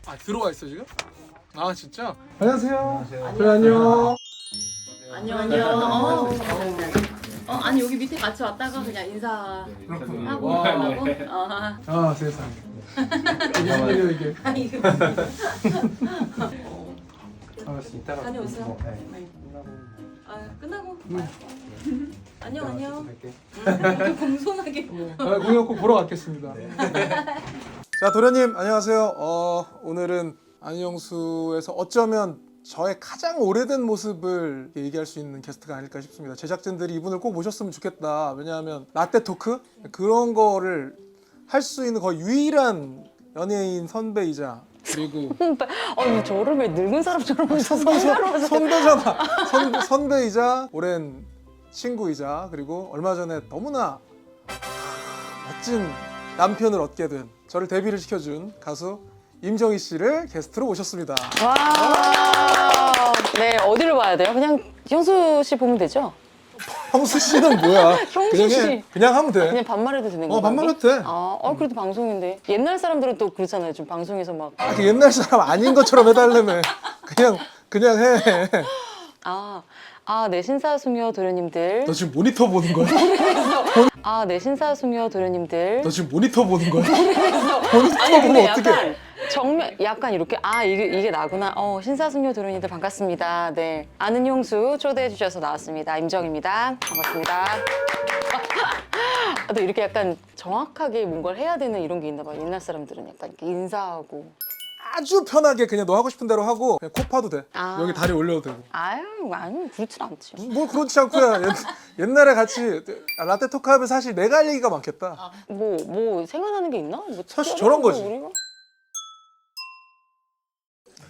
아 들어와 있어 지금? 아 진짜? 안녕하세요. 그래 안녕. 안녕. 아니 여기 밑에 같이 왔다가 그냥 인사하고 그렇구나. 가고. 아 세상에. 이게 무슨 일이야 이게? 반갑습니다. 다녀오세요. 아 끝나고. 안녕. 이렇게 공손하게. 공연 꼭 보러 갔겠습니다. 자 도련님 안녕하세요. 오늘은 안녕수에서 어쩌면 저의 가장 오래된 모습을 얘기할 수 있는 게스트가 아닐까 싶습니다. 제작진들이 이분을 꼭 모셨으면 좋겠다. 왜냐하면 라떼 토크 그런 거를 할 수 있는 거의 유일한 연예인 선배이자 그리고 저를 왜 늙은 사람처럼 선배잖아. 선배이자 오랜 친구이자 그리고 얼마 전에 너무나 멋진 남편을 얻게 된 저를 데뷔를 시켜준 가수 임정희 씨를 게스트로 모셨습니다. 와. 네 어디를 봐야 돼요? 그냥 형수 씨 보면 되죠? 형수 씨는 뭐야? 형수 그냥 씨. 해. 그냥 하면 돼. 그냥 반말해도 되는 건가요? 반말해도 돼. 그래도 방송인데 옛날 사람들은 또 그렇잖아요. 좀 방송에서 막 그 옛날 사람 아닌 것처럼 해달라며. 그냥 해. 네 신사숙녀 도련님들. 너 지금 모니터 보는 거야? 네 신사숙녀 도련님들. 너 지금 모니터 보는 거야? 모니터 아니 근데 보면 어떡해? 약간 이렇게 이게 나구나. 신사숙녀 도련님들 반갑습니다. 네 아는 형수 초대해 주셔서 나왔습니다. 임정입니다. 반갑습니다. 또 이렇게 약간 정확하게 뭔가를 해야 되는 이런 게 있나 봐요. 옛날 사람들은 약간 이렇게 인사하고. 아주 편하게 그냥 너 하고 싶은 대로 하고 그냥 코 파도 돼. 여기 다리 올려도 되고. 아니 그렇진 않지. 뭐 그렇지 않고야. 옛날에 같이 라떼 토크 하면 사실 내가 할 얘기가 많겠다. 뭐 생각나는 게 있나? 뭐 사실 특별한 저런 거 거지. 우리가?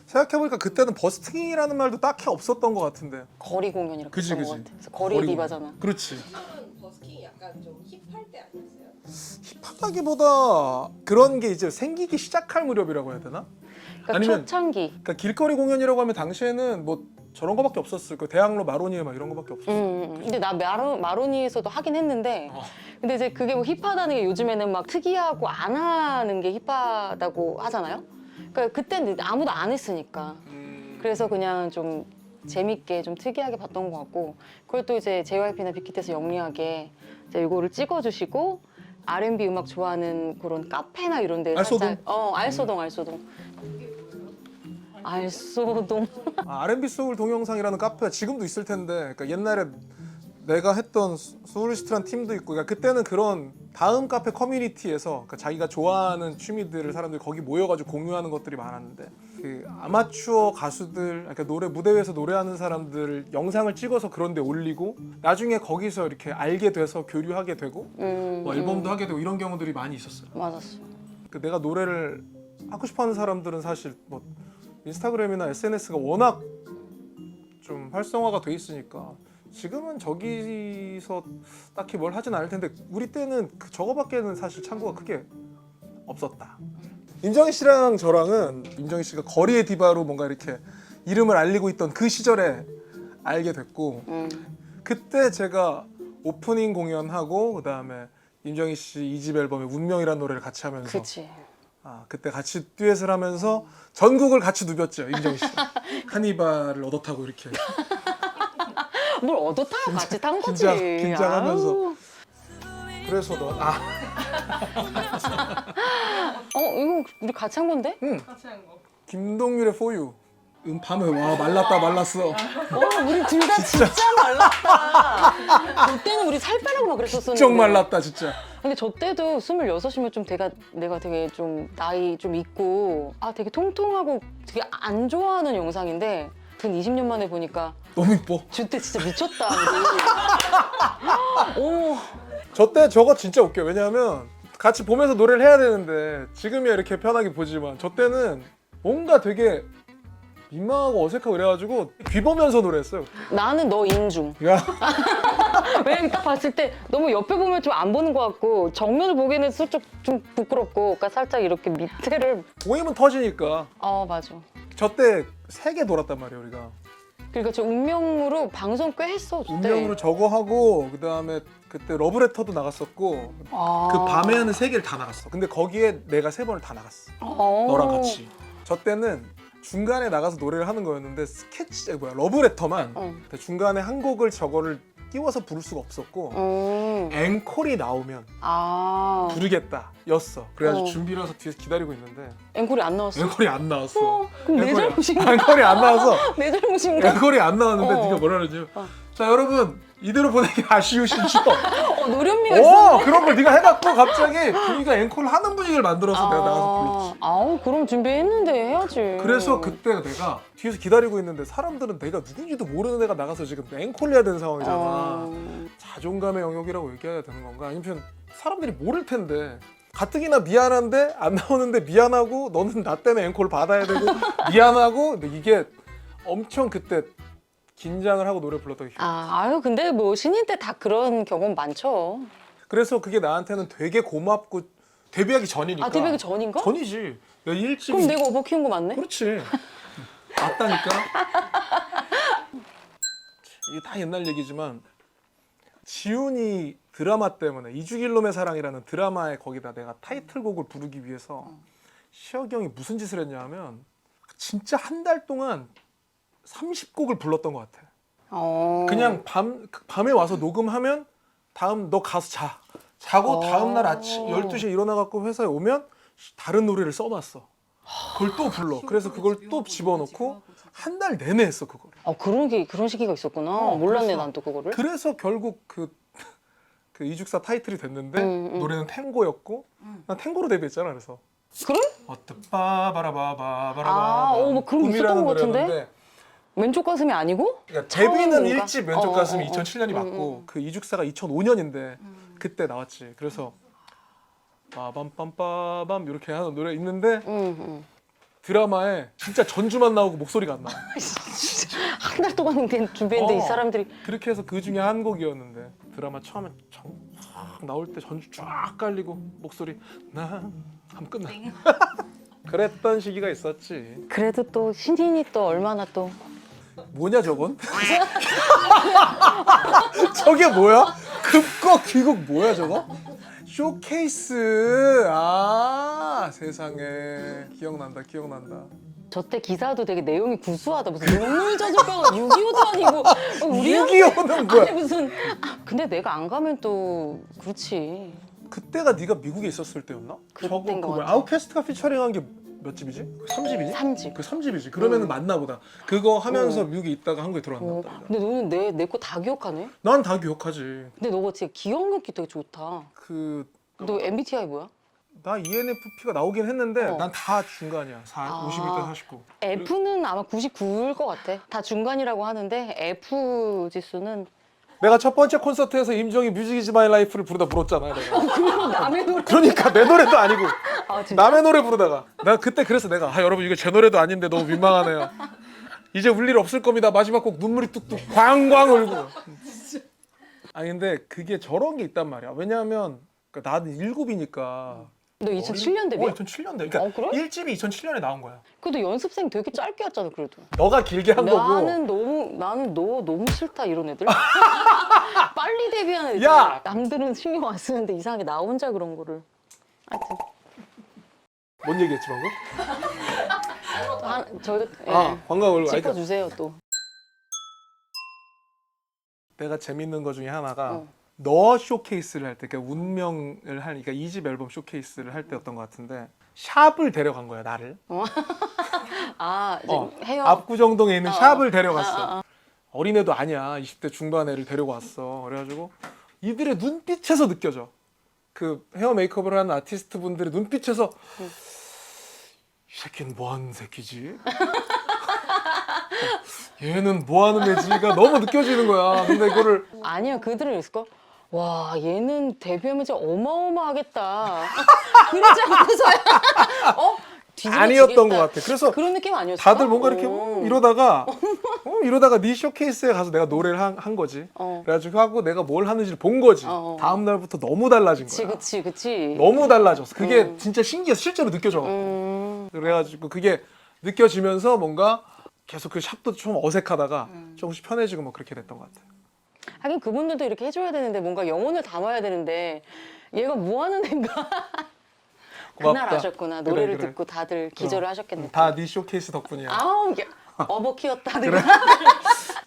생각해보니까 그때는 버스킹이라는 말도 딱히 없었던 것 같은데. 거리 공연이라고 그치, 했던 것 그치. 같아. 그래서 거리 디바잖아. 그렇지. 버스킹이 약간 좀 힙할 때 아니었어요? 힙하다기보다 그런 게 이제 생기기 시작할 무렵이라고 해야 되나? 그러니까 아니면- 초창기. 그러니까 길거리 공연이라고 하면 당시에는 뭐 저런 거밖에 없었을 거예요. 대학로 마로니에 막 이런 거밖에 없었어. 근데 나 마로니에서도 하긴 했는데 근데 이제 그게 뭐 힙하다는 게 요즘에는 막 특이하고 안 하는 게 힙하다고 하잖아요. 그러니까 그때는 아무도 안 했으니까 그래서 그냥 좀 재밌게 좀 특이하게 봤던 것 같고 그걸 또 이제 JYP나 빅히트에서 영리하게 이제 이거를 찍어주시고 R&B 음악 좋아하는 그런 카페나 이런 데 알소동? 알소동 R&B 소울 동영상이라는 카페 지금도 있을 텐데 그러니까 옛날에 내가 했던 소울리스트란 팀도 있고 그러니까 그때는 그런 다음 카페 커뮤니티에서 그러니까 자기가 좋아하는 취미들을 사람들이 거기 모여가지고 공유하는 것들이 많았는데 그 아마추어 가수들 그러니까 노래 무대 위에서 노래하는 사람들 영상을 찍어서 그런 데 올리고 나중에 거기서 이렇게 알게 돼서 교류하게 되고 뭐 앨범도 하게 되고 이런 경우들이 많이 있었어요. 맞았어. 그 내가 노래를 하고 싶어하는 사람들은 사실 뭐 인스타그램이나 SNS가 워낙 좀 활성화가 돼 있으니까 지금은 저기서 딱히 뭘 하진 않을 텐데 우리 때는 저거밖에는 사실 창구가 크게 없었다. 임정희 씨랑 저랑은 임정희 씨가 거리의 디바로 뭔가 이렇게 이름을 알리고 있던 그 시절에 알게 됐고 그때 제가 오프닝 공연하고 그다음에 임정희 씨 2집 앨범에 운명이라는 노래를 같이 하면서 그치. 그때 같이 듀엣을 하면서 전국을 같이 누볐죠. 임정희 씨. 한이발을 얻어 타고 이렇게 뭘 얻어 타고 같이 탄 거지. 긴장하면서. 아유. 그래서 이거 우리 같이 한 건데? 같이 한 거. 김동률의 For You 밤에 와 말랐어. 우리 둘 다 진짜 말랐다. 그때는 우리 살 빼라고 막 그랬었었는데. 쩍 말랐다 진짜. 근데 저 때도 26이면 좀 내가 되게 좀 나이 좀 있고 되게 통통하고 되게 안 좋아하는 영상인데 근 20년 만에 보니까 너무 이뻐. 저때 진짜 미쳤다. 오. 저 때 저거 진짜 웃겨. 왜냐하면 같이 보면서 노래를 해야 되는데 지금이야 이렇게 편하게 보지만 저 때는 뭔가 되게 민망하고 어색하고 그래가지고 귀 보면서 노래했어요. 나는 너 인중. 야 왜냐면 딱 봤을 때 너무 옆에 보면 좀 안 보는 것 같고 정면을 보기에는 슬쩍 좀 부끄럽고 그러니까 살짝 이렇게 밑에를 보이면 터지니까 맞아. 저 때 3개 돌았단 말이에요 우리가. 그러니까 저 운명으로 방송 꽤 했어. 그때. 운명으로 저거 하고 그다음에 그때 러브레터도 나갔었고 그 밤에 하는 3개를 다 나갔어. 근데 거기에 내가 3번을 다 나갔어. 너랑 같이. 저 때는 중간에 나가서 노래를 하는 거였는데 스케치 러브레터만 근데 중간에 한 곡을 저거를 끼워서 부를 수가 없었고 앵콜이 나오면 아 부르겠다 였어. 그래가지고 어. 준비를 해서 뒤에서 기다리고 있는데 앵콜이 안 나왔어. 앵콜이 안 나왔어. 그럼 내 앵콜이 잘못인가? 앵콜이 안 나와서 내 잘못인가? 앵콜이 안 나왔는데 어. 네가 뭐라 그러지? 어. 자 여러분 이대로 보내기 아쉬우시죠? 노련미가 있어. 그런 걸 네가 해갖고 갑자기 분위기가 앵콜 하는 분위기를 만들어서 내가 나가서 불렀지. 아우 그럼 준비했는데 해야지. 그래서 그때 내가 뒤에서 기다리고 있는데 사람들은 내가 누군지도 모르는 애가 나가서 지금 앵콜 해야 되는 상황이잖아. 자존감의 영역이라고 얘기해야 되는 건가? 아니면 사람들이 모를 텐데 가뜩이나 미안한데 안 나오는데 미안하고 너는 나 때문에 앵콜 받아야 되고 미안하고 근데 이게 엄청 그때 긴장을 하고 노래 불렀던 기억. 아유 근데 뭐 신인 때 다 그런 경험 많죠. 그래서 그게 나한테는 되게 고맙고 데뷔하기 전이니까. 아 데뷔하기 전인가? 전이지. 야, 일찍. 그럼 내가 오버 키운 거 맞네? 그렇지. 맞다니까. 이게 다 옛날 얘기지만 지훈이 드라마 때문에 이주길놈의 사랑이라는 드라마에 거기다 내가 타이틀곡을 부르기 위해서 시혁이 형이 무슨 짓을 했냐 하면 진짜 한 달 동안 30곡을 불렀던 것 같아. 그냥 밤에 와서 녹음하면 다음 너 가서 자고 다음날 아침 12시에 일어나갖고 회사에 오면 다른 노래를 써놨어. 그걸 또 불러. 그래서 그걸 또 집어넣고 한 달 내내 했어 그거를. 그런 시기가 있었구나. 몰랐네 그래서- 난 또 그거를. 그래서 결국 그 이죽사 타이틀이 됐는데 노래는 탱고였고 난 탱고로 데뷔했잖아. 그래서 그래? 빠바라바바바라바 뭐 그런 게 있었던 것 같은데? 왼쪽 가슴이 아니고? 그러니까 데뷔는 처음인가? 1집 왼쪽 가슴이 어. 2007년이 맞고 그 이죽사가 2005년인데 그때 나왔지. 그래서 빠밤빰빠밤 이렇게 하는 노래 있는데 드라마에 진짜 전주만 나오고 목소리가 안 나. 한 달 동안 준비했는데 이 사람들이 그렇게 해서 그 중에 한 곡이었는데 드라마 처음에 나올 때 전주 쫙 깔리고 목소리 나 하면 끝나. 그랬던 시기가 있었지. 그래도 또 신인이 또 얼마나 또 뭐냐 저건? 저게 뭐야? 급거 귀국 뭐야 저거? 쇼케이스. 세상에 기억난다. 저 때 기사도 되게 내용이 구수하다. 무슨 눈물 젖을병 6.25도 아니고 우리 6.25는 뭐야? 아니 무슨 근데 내가 안 가면 또 그렇지. 그때가 네가 미국에 있었을 때였나? 그때인 저거 것 그거 같아. 아웃캐스트가 피처링한 게 몇 집이지? 3집이지? 3집. 그 3집이지. 그러면은 맞나 보다. 그거 하면서 미국에 있다가 한국에 들어왔나 보다. 근데 너는 내 거 다 기억하네? 난 다 기억하지. 근데 너가 진짜 기억력이 되게 좋다. 너 MBTI 뭐야? 나 ENFP가 나오긴 했는데 어. 난 다 중간이야. 51대 49. F는 아마 99일 것 같아. 다 중간이라고 하는데 F 지수는 내가 첫 번째 콘서트에서 임정희 뮤직 이즈 마이 라이프를 부르다 울었잖아. 내가. 그건 남의 노래. 그러니까 내 노래도 아니고 아 진짜? 남의 노래 부르다가 나 그때 그래서 내가 여러분 이거 제 노래도 아닌데 너무 민망하네요. 이제 울 일 없을 겁니다. 마지막 곡 눈물이 뚝뚝 광광 울고. 아니 근데 그게 저런 게 있단 말이야. 왜냐하면 그러니까 나는 1급이니까 너 2007년 데뷔? 2007년대. 그러니까 그래? 1집이 2007년에 나온 거야. 그래도 연습생 되게 짧게 했잖아 그래도. 너가 길게 한 거고. 나는 너 너무 싫다 이런 애들. 빨리 데뷔하는 애들. 야! 남들은 신경 안 쓰는데 이상하게 나 혼자 그런 거를. 하여튼 뭔 얘기했지 방금? 저희가 관광을 짚어주세요 또. 내가 재밌는 거 중에 하나가 어. 너 쇼케이스를 할 때, 그러니까 운명을 할, 그러니까 2집 앨범 쇼케이스를 할 때였던 것 같은데 샵을 데려간 거야 나를. 이제 헤어. 압구정동에 있는 샵을 아, 데려갔어. 어린애도 아니야. 20대 중반 애를 데리고 왔어. 그래가지고 이들의 눈빛에서 느껴져. 그 헤어 메이크업을 하는 아티스트 분들의 눈빛에서 이 새끼는 뭐하는 새끼지? 얘는 뭐하는 애지가 너무 느껴지는 거야. 근데 이거를 아니야 그들은 있을 거. 와 얘는 데뷔하면 진짜 어마어마하겠다. 그러지 않고서야. 아니었던 것 같아. 그래서 그런 느낌 아니었어? 다들 뭔가 이렇게 이러다가 네 쇼케이스에 가서 내가 노래를 한 거지. 그래가지고 하고 내가 뭘 하는지를 본 거지. 다음 날부터 너무 달라진 거야. 그치. 너무 달라졌어. 그게 진짜 신기해서 실제로 느껴져. 그래가지고 그게 느껴지면서 뭔가 계속 그 샵도 좀 어색하다가 조금씩 편해지고 뭐 그렇게 됐던 것 같아. 하긴 그분들도 이렇게 해줘야 되는데 뭔가 영혼을 담아야 되는데 얘가 뭐 하는 애인가? 고맙다. 그날 아셨구나. 그래, 노래를 그래. 듣고 다들 기절을 하셨겠네. 다 네 쇼케이스 덕분이야. 아우 이게 어버 키웠다. 내가.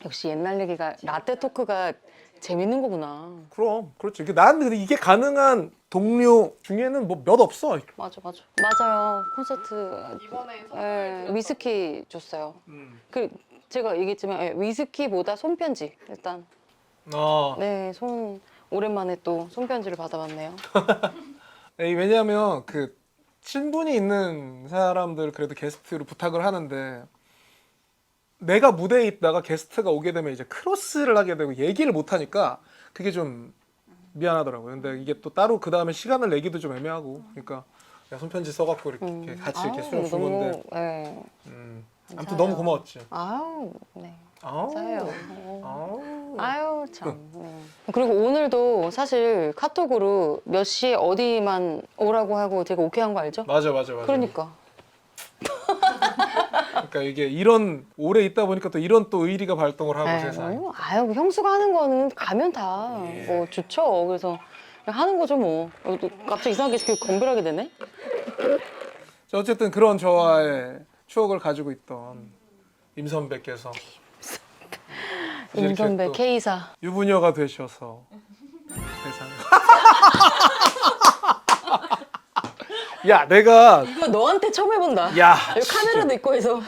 역시 옛날 얘기가 라떼 토크가 재밌는 거구나. 그럼 그렇지. 난 근데 이게 가능한 동료 중에는 뭐 몇 없어. 맞아. 맞아요. 콘서트 이번에 위스키 줬어요. 그 제가 얘기했지만 위스키보다 손편지 일단. 네, 오랜만에 또 손편지를 받아봤네요. 왜냐하면 그 친분이 있는 사람들 그래도 게스트로 부탁을 하는데 내가 무대에 있다가 게스트가 오게 되면 이제 크로스를 하게 되고 얘기를 못 하니까 그게 좀 미안하더라고요. 근데 이게 또 따로 그 다음에 시간을 내기도 좀 애매하고 그러니까 야, 손편지 써갖고 이렇게 같이 이렇게 수영 준 건데 네. 아무튼 너무 고마웠지. 아우, 네. 아우, 맞아요. 아우. 참. 네. 그리고 오늘도 사실 카톡으로 몇 시에 어디만 오라고 하고 제가 오케이 한 거 알죠? 맞아. 그러니까. 그러니까 이게 이런 오래 있다 보니까 또 이런 또 의리가 발동을 하고 에이, 세상에. 아유, 형수가 하는 거는 가면 다 뭐 좋죠. 그래서 그냥 하는 거죠 뭐. 또 갑자기 이상하게 이렇게 건별하게 되네. 자, 어쨌든 그런 저와의 추억을 가지고 있던 임 선배께서 임 선배 또 K사. 유부녀가 되셔서 세상에. 야, 내가 이거 너한테 처음 해본다. 야 여기 카메라도 있고 해서.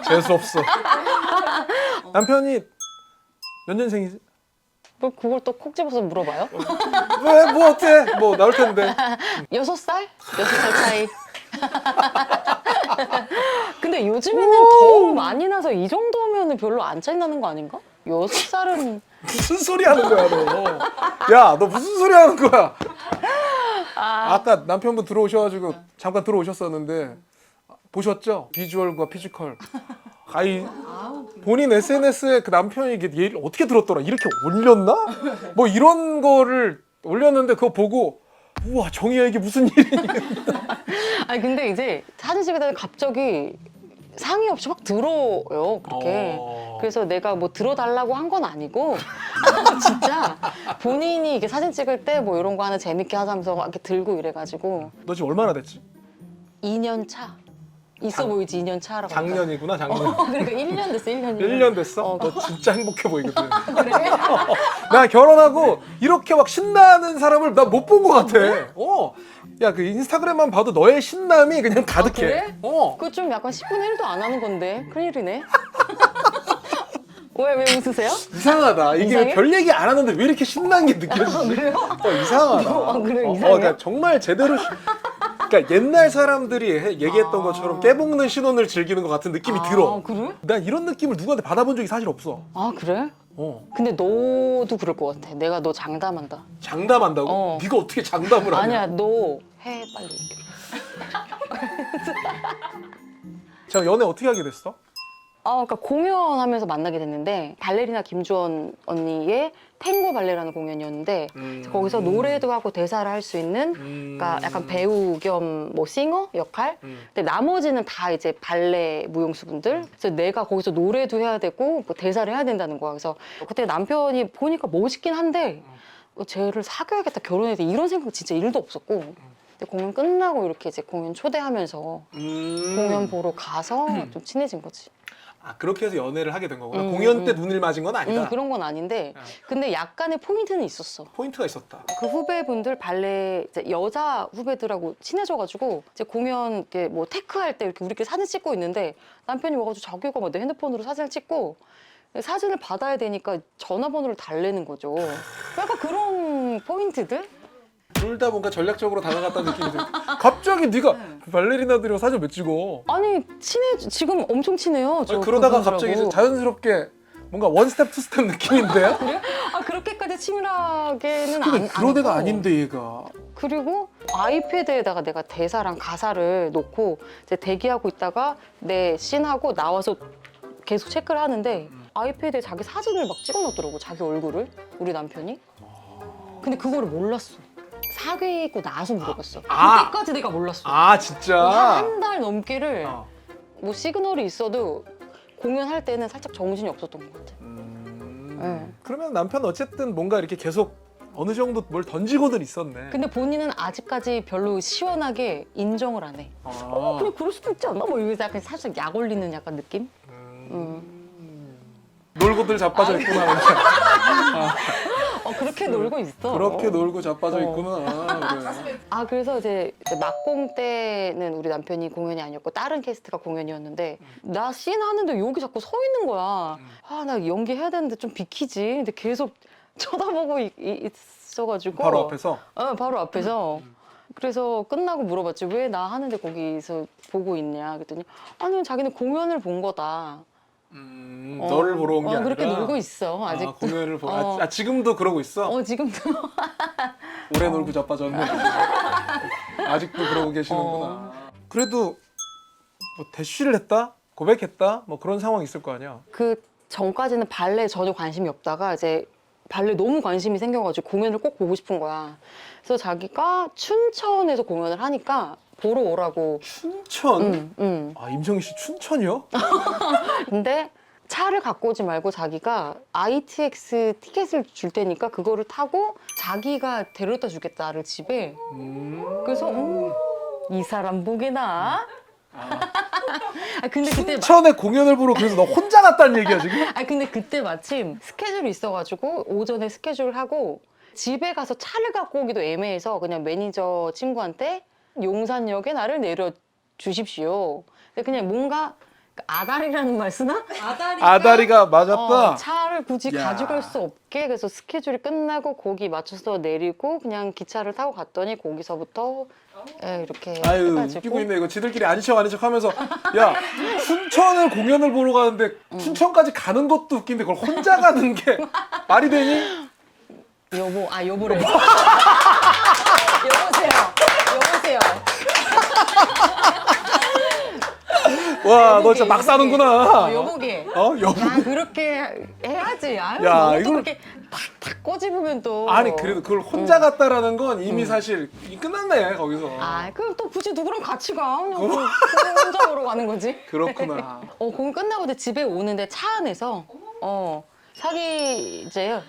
재수 없어. 남편이 몇 년생이지? 뭐 그걸 또 콕 집어서 물어봐요? 왜? 뭐 어때? 뭐 나올 텐데. 6살? 6살 차이. 근데 요즘에는 더 많이 나서 이 정도면 별로 안 차이 나는 거 아닌가? 6살은 무슨 소리 하는 거야 너? 야, 너 무슨 소리 하는 거야? 아까 남편분 들어오셔가지고 잠깐 들어오셨었는데 보셨죠? 비주얼과 피지컬. 아이 본인 SNS에 그 남편이 이게 얘를 어떻게 들었더라? 이렇게 올렸나? 뭐 이런 거를 올렸는데 그거 보고 우와 정희야 이게 무슨 일이니? 아니 근데 이제 사진 찍으다가 갑자기 상의 없이 막 들어요 그렇게. 그래서 내가 뭐 들어달라고 한 건 아니고 진짜 본인이 이게 사진 찍을 때 뭐 이런 거 하나 재밌게 하자면서 막 이렇게 들고 이래가지고 너 지금 얼마나 됐지? 2년 차. 있어 보이지 2년 차라고. 작년이구나 작년. 그러니까 1년 됐어 1년. 1년 됐어? 너 진짜 행복해 보이거든. 나 결혼하고 이렇게 막 신나는 사람을 나 못 본 것 같아. 야, 그 인스타그램만 봐도 너의 신남이 그냥 가득해. 그래? 그거 좀 약간 10분의 1도 안 하는 건데 큰일이네. 왜 웃으세요? 이상하다. 이게 이상해? 별 얘기 안 하는데 왜 이렇게 신난 게 느껴지지? 그래요? 이상하다. 그래, 이상해? 그러니까 정말 제대로 그러니까 옛날 사람들이 얘기했던 것처럼 깨볶는 신혼을 즐기는 것 같은 느낌이 들어. 그래? 난 이런 느낌을 누구한테 받아본 적이 사실 없어. 아 그래? 근데 너도 그럴 것 같아. 내가 너 장담한다. 장담한다고? 네가 어떻게 장담을 하냐? 아니야 너 해 빨리. 제가 연애 어떻게 하게 됐어? 그러니까 공연하면서 만나게 됐는데 발레리나 김주원 언니의 탱고 발레라는 공연이었는데 거기서 노래도 하고 대사를 할 수 있는 그러니까 약간 배우 겸 뭐 싱어 역할. 근데 나머지는 다 이제 발레 무용수분들. 그래서 내가 거기서 노래도 해야 되고 뭐 대사를 해야 된다는 거야. 그래서 그때 남편이 보니까 멋있긴 한데 쟤를 사귀어야겠다 결혼해야 돼 이런 생각 진짜 1도 없었고. 근데 공연 끝나고 이렇게 이제 공연 초대하면서 공연 보러 가서 좀 친해진 거지. 아 그렇게 해서 연애를 하게 된 거구나. 공연 때 눈을 맞은 건 아니다. 그런 건 아닌데 근데 약간의 포인트는 있었어. 포인트가 있었다. 그 후배분들 발레 이제 여자 후배들하고 친해져가지고 이제 공연 이렇게 뭐 테크할 때 이렇게 우리끼리 사진 찍고 있는데 남편이 와가지고 자기가 막 내 핸드폰으로 사진을 찍고 사진을 받아야 되니까 전화번호를 달래는 거죠. 약간 그런 포인트들? 둘 다 뭔가 전략적으로 다가갔다는 느낌이 들어. 갑자기 네가 발레리나들이랑 사진 왜 찍어? 아니 지금 엄청 친해요. 저 아니, 그러다가 그분들하고. 갑자기 이제 자연스럽게 뭔가 원스텝 투스텝 느낌인데? 그렇게까지 치밀하게는 근데 그런 애가 하고. 아닌데 얘가. 그리고 아이패드에다가 내가 대사랑 가사를 놓고 이제 대기하고 있다가 내 씬하고 나와서 계속 체크를 하는데 아이패드에 자기 사진을 막 찍어놨더라고 자기 얼굴을 우리 남편이. 근데 그거를 몰랐어. 사귀고 나서 물어봤어. 그때까지 내가 몰랐어. 아 진짜? 한 달 넘게를 뭐 시그널이 있어도 공연할 때는 살짝 정신이 없었던 것 같아. 네. 그러면 남편 어쨌든 뭔가 이렇게 계속 어느 정도 뭘 던지고는 있었네. 근데 본인은 아직까지 별로 시원하게 인정을 안 해. 아. 그냥 그럴 수도 있지 않나? 뭐 이러면서 약간 살짝 약 올리는 약간 느낌? 놀고들 자빠져 있구나. 그렇게 놀고 있어. 그렇게 놀고 자빠져 있구나. 그래. 그래서 이제 막공 때는 우리 남편이 공연이 아니었고 다른 캐스트가 공연이었는데 나 씬 하는데 여기 자꾸 서 있는 거야. 나 연기해야 되는데 좀 비키지. 근데 계속 쳐다보고 있어가지고. 바로 앞에서. 바로 앞에서. 그래서 끝나고 물어봤지. 왜 나 하는데 거기서 보고 있냐. 그랬더니 아니 자기는 공연을 본 거다. 너를 보러 온 게 아니라. 그렇게 놀고 있어 아직도. 공연을 보러. 지금도 그러고 있어? 지금도. 오래 놀고 자빠졌네. 아직도 그러고 계시는구나. 그래도 뭐 대쉬를 했다? 고백했다? 뭐 그런 상황이 있을 거 아니야? 그 전까지는 발레에 전혀 관심이 없다가 이제 발레 너무 관심이 생겨가지고 공연을 꼭 보고 싶은 거야. 그래서 자기가 춘천에서 공연을 하니까 보러 오라고. 춘천? 응. 임정희 씨 춘천이요? 근데 차를 갖고 오지 말고 자기가 ITX 티켓을 줄 테니까 그거를 타고 자기가 데려다 주겠다 나를 집에. 그래서 이 사람 보게나. 근데 그때 춘천에 공연을 보러 그래서 너 혼자 갔다는 얘기야 지금? 근데 그때 마침 스케줄이 있어가지고 오전에 스케줄을 하고 집에 가서 차를 갖고 오기도 애매해서 그냥 매니저 친구한테 용산역에 나를 내려주십시오. 근데 그냥 뭔가 아다리라는 말 쓰나? 아다리가 맞았다. 차를 굳이 야. 가져갈 수 없게 그래서 스케줄이 끝나고 거기 맞춰서 내리고 그냥 기차를 타고 갔더니 거기서부터 이렇게 아유 해가지고. 웃기고 있네 이거. 지들끼리 아닌 척 하면서 야 춘천을 공연을 보러 가는데 춘천까지 가는 것도 웃긴데 그걸 혼자 가는 게 말이 되니? 여보래. 여보세요. 와 너 진짜 막 사는구나. 여보게. 여보. 그렇게 해야지. 야, 너무 또 이걸- 그렇게 탁탁 꼬집으면 또. 아니 그래도 그걸 혼자 갔다라는 건 이미 사실 끝났네 거기서. 그럼 또 굳이 누구랑 같이 가? 그냥 혼자 보러 가는 거지. 그렇구나. 공연 끝나고 이제 집에 오는데 차 안에서 사귀재요.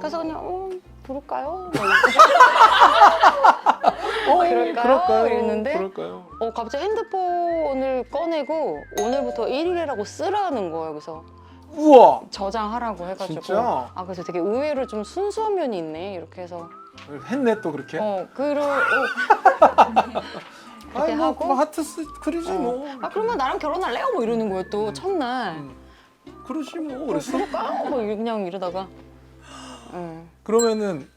그래서 그냥 부를까요? 그럴까요? 이랬는데 그럴까요? 갑자기 핸드폰을 꺼내고 오늘부터 1일이라고 쓰라는 거예요. 그래서 우와. 저장하라고 해가지고. 진짜? 그래서 되게 의외로 좀 순수한 면이 있네. 이렇게 해서. 했네 또 그렇게. 그렇게 아니 뭐 하고. 하트 그리지 뭐. 그러면 나랑 결혼할래요? 뭐 이러는 거예요. 또 첫날. 그러지 뭐 그랬어. 그럴까? 뭐 그냥 이러다가. 그러면은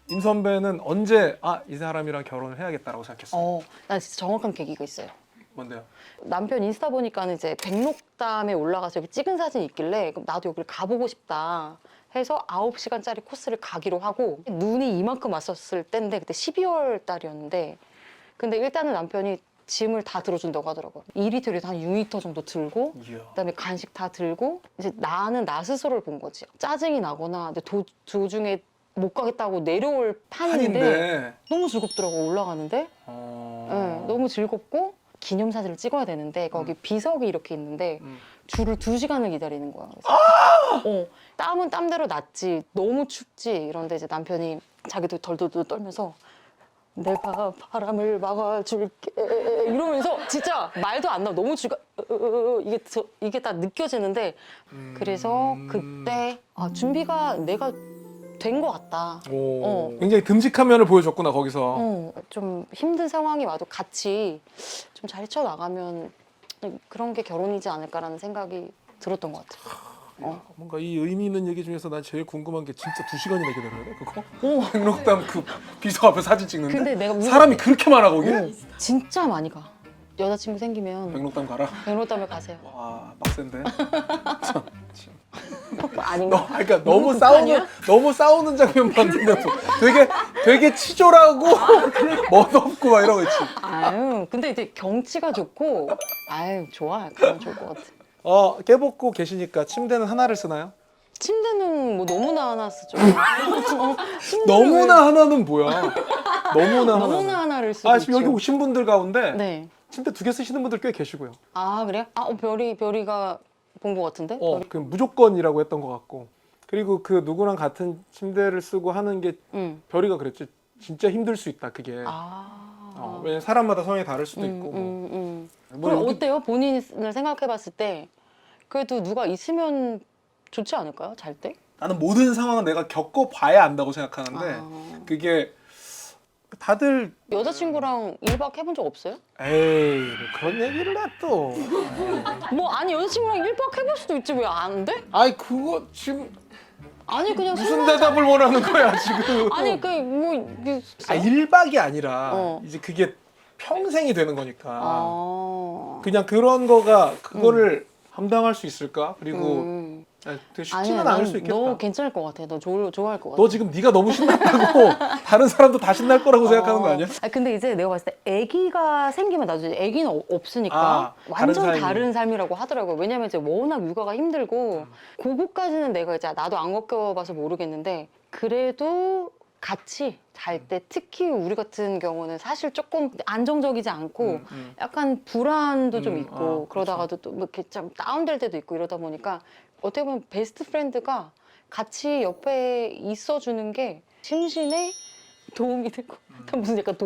임 선배는 언제 이 사람이랑 결혼을 해야겠다라고 생각했어? 나 진짜 정확한 계기가 있어요. 뭔데요? 남편 인스타 보니까는 이제 백록담에 올라가서 여기 찍은 사진이 있길래 그럼 나도 여기를 가보고 싶다 해서 9시간짜리 코스를 가기로 하고 눈이 이만큼 왔었을 때인데 그때 12월 달이었는데 근데 일단은 남편이 짐을 다 들어준다고 하더라고요. 2리터에서 한 6리터 정도 들고 이야. 그다음에 간식 다 들고 이제 나는 나 스스로를 본 거지. 짜증이 나거나 근데 도중에 못 가겠다고 내려올 판인데 한인데. 너무 즐겁더라고 올라가는데 너무 즐겁고 기념사진을 찍어야 되는데 거기 비석이 이렇게 있는데 줄을 2시간을 기다리는 거야. 그래서 땀은 땀대로 났지 너무 춥지 이런데 이제 남편이 자기도 덜덜덜 떨면서 내가 바람을 막아줄게 이러면서 진짜 말도 안 나와 너무 이게 다 느껴지는데 그래서 그때 준비가 내가 된 것 같다. 굉장히 듬직한 면을 보여줬구나 거기서. 좀 힘든 상황이 와도 같이 좀 잘 헤쳐나가면 그런 게 결혼이지 않을까라는 생각이 들었던 것 같아요. 뭔가 이 의미 있는 얘기 중에서 난 제일 궁금한 게 진짜 2시간이나 기다려야 돼 그거? 백록담 그 비서 앞에 사진 찍는데 근데 내가 사람이 그렇게 많아 거기에? 진짜 많이 가. 여자친구 생기면 백록담 가라. 백록담에 가세요. 와 빡센데. 아닌가? 그러니까 너무 극단이야? 너무 싸우는 장면 봤는데 되게 치졸하고 멋없고 막 이러고 있지. 근데 이제 경치가 좋고 좋아. 가면 좋을 것 같아. 깨벗고 계시니까 침대는 하나를 쓰나요? 침대는 뭐 너무나 하나 쓰죠. 침대를 너무나 하나는 뭐야? 너무나 하나. 너무나 하나를 쓰고 지금 여기 있죠. 오신 분들 가운데 네. 침대 2개 쓰시는 분들 꽤 계시고요. 그래요? 별이가 본 것 같은데? 그 무조건이라고 했던 것 같고 그리고 그 누구랑 같은 침대를 쓰고 하는 게 별이가 그랬지. 진짜 힘들 수 있다 그게. 왜냐면 사람마다 성향이 다를 수도 있고. 뭐 그럼 여기- 어때요? 본인을 생각해봤을 때 그래도 누가 있으면 좋지 않을까요? 잘 때? 나는 모든 상황은 내가 겪어봐야 안다고 생각하는데 그게 다들 여자친구랑 1박 해본 적 없어요? 에이 뭐 그런 얘기를 해 또. 뭐 아니 여자친구랑 1박 해볼 수도 있지 왜 안 돼? 아이 그거 지금 아니 그냥 무슨 대답을 원하는 거야 지금. 아니 그뭐 아 1박이 아니라 어. 이제 그게 평생이 되는 거니까 아. 그냥 그런 거가 그거를 감당할 수 있을까? 그리고 되게 쉽지는 아니야, 않을 수 있겠다. 너 괜찮을 것 같아. 너 좋아할 것 같아. 너 지금 네가 너무 신났다고 다른 사람도 다 신날 거라고 생각하는 거 아니야? 근데 이제 내가 봤을 때 아기가 생기면 나도 이제 아기는 없으니까 아, 완전 다른 다른 삶이. 삶이라고 하더라고요. 왜냐면 이제 워낙 육아가 힘들고 그거까지는 내가 이제 나도 안 겪어봐서 모르겠는데 그래도 같이 잘 때 특히 우리 같은 경우는 사실 조금 안정적이지 않고 약간 불안도 좀 있고 그러다가도 또 뭐 이렇게 좀 다운될 때도 있고 이러다 보니까 어떻게 보면 베스트 프렌드가 같이 옆에 있어주는 게 심신에 도움이 되고 약간 무슨 약간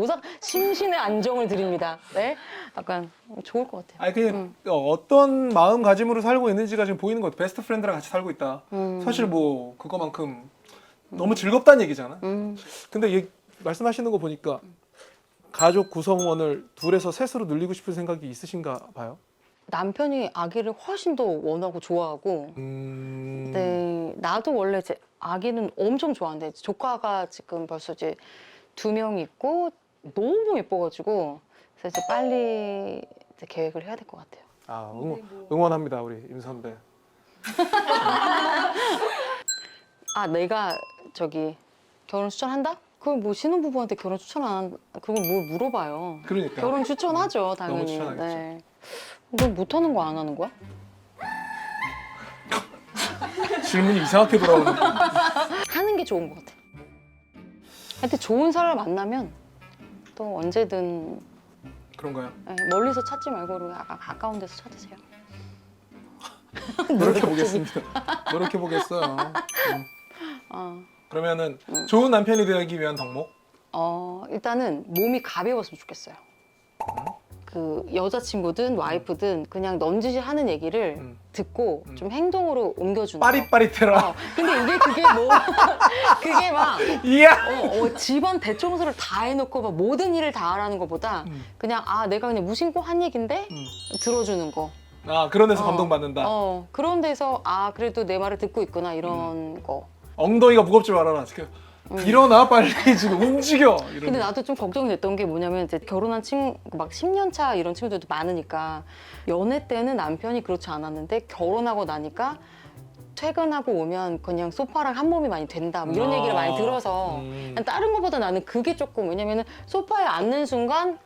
심신의 안정을 드립니다. 네, 약간 좋을 것 같아요. 아니 그냥 어떤 마음가짐으로 살고 있는지가 지금 보이는 것 같아. 베스트 프렌드랑 같이 살고 있다. 사실 뭐 그거만큼 너무 즐겁다는 얘기잖아. 근데 말씀하시는 거 보니까 가족 구성원을 둘에서 셋으로 늘리고 싶은 생각이 있으신가 봐요. 남편이 아기를 훨씬 더 원하고 좋아하고 네, 나도 원래 이제 아기는 엄청 좋아하는데 조카가 지금 벌써 이제 2명 있고 너무 예뻐가지고 그래서 이제 빨리 이제 계획을 해야 될 것 같아요. 아 응원합니다 우리 임 선배. 아 내가 저기 결혼 추천한다? 그걸 뭐 신혼부부한테 결혼 추천 안 한, 그건 뭘 물어봐요. 그러니까. 결혼 추천하죠 당연히. 추천하겠죠. 네. 너 못하는 거 안 하는 거야? 질문이 이상하게 돌아오는. 하는 게 좋은 것 같아. 하여튼 좋은 사람을 만나면 또 언제든 그런가요? 네, 멀리서 찾지 말고 약간 가까운 데서 찾으세요. 노력해 보겠습니다. 노력해 보겠어요. 그러면은 좋은 남편이 되기 위한 덕목? 일단은 몸이 가벼웠으면 좋겠어요. 그 여자친구든 와이프든 그냥 넌지시 하는 얘기를 듣고 좀 행동으로 옮겨주는 거. 빠릿빠릿해라. 근데 그게 뭐 그게 막 이야. 집안 대청소를 다 해놓고 막 모든 일을 다 하라는 것보다 그냥 내가 그냥 무심코 한 얘긴데 들어주는 거. 아 그런 데서 감동받는다. 그런 데서 그래도 내 말을 듣고 있구나 이런 거. 엉덩이가 무겁지 말아라. 지금 일어나 빨리 지금 움직여. 이런. 근데 나도 좀 걱정이 됐던 게 뭐냐면 이제 결혼한 친구 막 10년 차 이런 친구들도 많으니까 연애 때는 남편이 그렇지 않았는데 결혼하고 나니까 퇴근하고 오면 그냥 소파랑 한 몸이 많이 된다 뭐 이런 얘기를 많이 들어서 그냥 다른 것보다 나는 그게 조금 왜냐면은 소파에 앉는 순간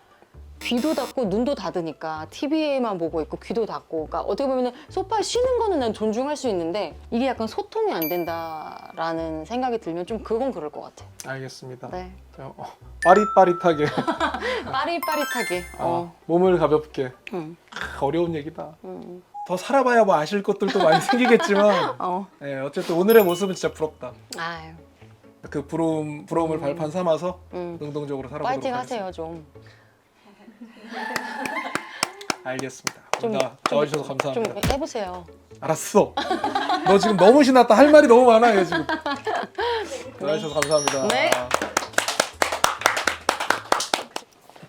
귀도 닫고 눈도 닫으니까 TV에만 보고 있고 귀도 닫고 그러니까 어떻게 보면 소파에 쉬는 거는 난 존중할 수 있는데 이게 약간 소통이 안 된다라는 생각이 들면 좀 그건 그럴 것 같아. 알겠습니다. 네. 빠릿빠릿하게 빠릿빠릿하게. 몸을 가볍게. 어려운 얘기다. 더 살아봐야 뭐 아실 것들도 많이 생기겠지만 네, 어쨌든 오늘의 모습은 진짜 부럽다. 아유. 그 부러움을 발판 삼아서 능동적으로 살아보도록 파이팅 하겠습니다. 하세요 좀. 알겠습니다. 좀 나와주셔서 좀 감사합니다. 해보세요. 알았어. 너 지금 너무 신났다. 할 말이 너무 많아 얘 지금. 나와주셔서 감사합니다. 네.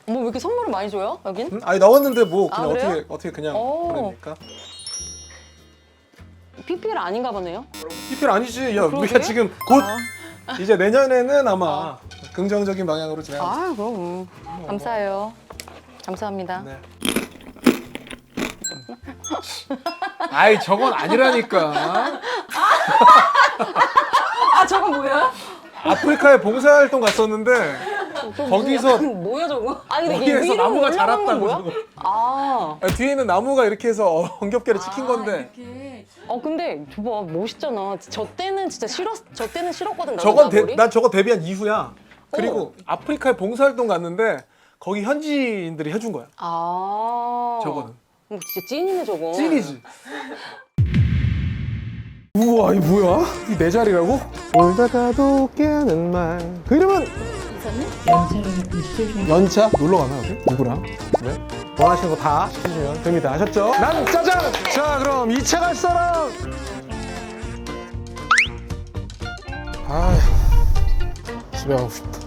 뭐 왜 이렇게 선물을 많이 줘요 여긴? 아니 나왔는데 뭐 그냥 그래요? 어떻게 그냥 오. 보냅니까? PPL 아닌가 보네요. PPL 아니지. 야 그러게? 우리가 지금 곧 이제 내년에는 아마 긍정적인 방향으로 진행하겠습니다. 그럼 감사해요. 감사합니다. 네. 아이 저건 아니라니까. 저건 뭐야? 아프리카에 봉사활동 갔었는데 거기서 뭐야 저거? 근데 이게 거기에서 위로 나무가 올라가는 자랐다고. 건 뭐야? 저거. 뒤에 있는 나무가 이렇게 해서 엉겹개를 찍힌 건데 근데 저봐 멋있잖아. 저 때는 진짜 저 때는 싫었거든. 저건 나머리. 난 저거 데뷔한 이후야. 그리고 아프리카에 봉사활동 갔는데 거기 현지인들이 해준 거야. 저거는. 저거는 진짜 찐이네 저거. 찐이지. 우와, 이 뭐야? 이 내 자리라고? 울다가도 깨는 말. 그 이름은 연차? 놀러 가나 여기? 누구랑? 네? 원하시는 거 다 시키시면 됩니다. 아셨죠? 난 짜장! 자, 그럼 2차 갈 사람! 아휴, 집에 가고 싶다.